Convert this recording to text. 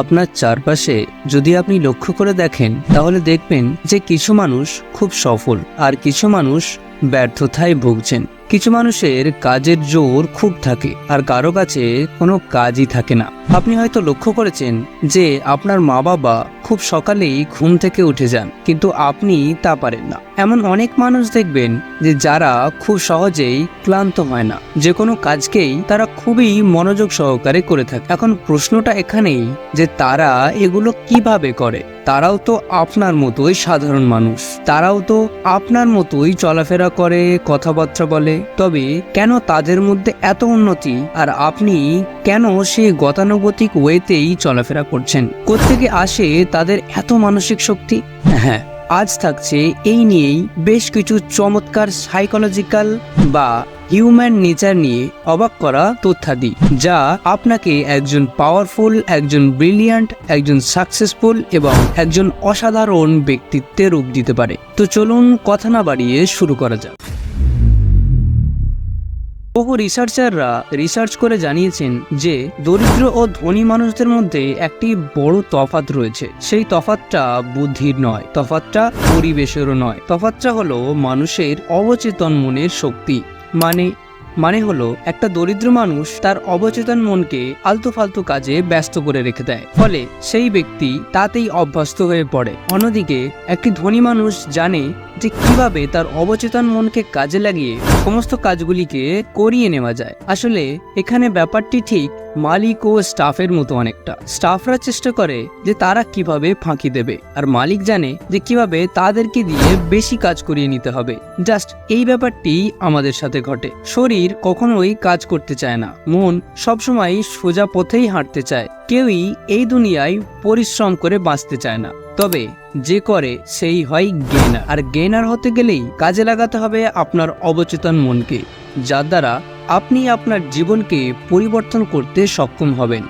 আপনার চারপাশে যদি আপনি লক্ষ্য করে দেখেন তাহলে দেখবেন যে কিছু মানুষ খুব সফল আর কিছু মানুষ ব্যর্থতায় ভুগছেন। কিছু মানুষের কাজের জোর খুব থাকে আর কারো কাছে কোনো কাজই থাকে না। আপনি হয়তো লক্ষ্য করেছেন যে আপনার মা বাবা খুব সকালেই ঘুম থেকে উঠে যান, কিন্তু আপনি তা পারেন না। এমন অনেক মানুষ দেখবেন যে যারা খুব সহজেই ক্লান্ত হয় না, যে কোনো কাজকেই তারা খুবই মনোযোগ সহকারে করে থাকে। এখন প্রশ্নটা এখানেই যে তারা এগুলো কিভাবে করে। তারাও তো আপনার মতোই সাধারণ মানুষ, তারাও তো আপনার মতোই চলাফেরা করে, কথাবার্তা বলে। তবে কেন তাদের মধ্যে এত উন্নতি আর আপনি কেন সেই গতানুগতিক ওয়েতেই চলাফেরা করছেন? কোত্থেকে আসে তাদের এত মানসিক শক্তি? হ্যাঁ, আজ থাকছে এই নিয়েই বেশ কিছু চমৎকার সাইকোলজিক্যাল বা হিউম্যান নেচার নিয়ে অবাক করা তথ্যাদি, যা আপনাকে একজন পাওয়ারফুল, একজন ব্রিলিয়ান্ট, একজন সাকসেসফুল এবং একজন অসাধারণ ব্যক্তিত্বের রূপ দিতে পারে। তো চলুন কথা না বাড়িয়ে শুরু করা যাক। বহু রিসার্চাররা রিসার্চ করে জানিয়েছেন যে দরিদ্র ও ধনী মানুষদের মধ্যে একটি বড় তফাৎ রয়েছে। সেই তফাৎটা বুদ্ধির নয়, তফাৎটা পরিবেশেরও নয়, তফাৎটা হলো মানুষের অবচেতন মনের শক্তি। মানে হলো একটা দরিদ্র মানুষ তার অবচেতন মনকে আলতু ফালতু কাজে ব্যস্ত করে রেখে দেয়, ফলে সেই ব্যক্তি তাতেই অভ্যস্ত হয়ে পড়ে। অন্যদিকে একটি ধনী মানুষ জানে যে কিভাবে তার অবচেতন মনকে কাজে লাগিয়ে সমস্ত কাজগুলিকে করিয়ে নেওয়া যায়। আসলে এখানে ব্যাপারটি ঠিক মালিক ও স্টাফের মতো অনেকটা। স্টাফরা চেষ্টা করে যে তারা কিভাবে ফাঁকি দেবে, আর মালিক জানে যে কিভাবে তাদেরকে দিয়ে বেশি কাজ করিয়ে নিতে হবে। জাস্ট এই ব্যাপারটি আমাদের সাথে ঘটে। শরীর কখনোই কাজ করতে চায় না, মন সবসময় সোজা পথেই হাঁটতে চায়। কেউই এই দুনিয়ায় পরিশ্রম করে বাঁচতে চায় না, তবে যে করে সেই হয় গেইনার। আর গেইনার হতে গেলেই কাজে লাগাতে হবে আপনার অবচেতন মনকে, যার দ্বারা আপনি আপনার জীবনকে পরিবর্তন করতে সক্ষম হবেন।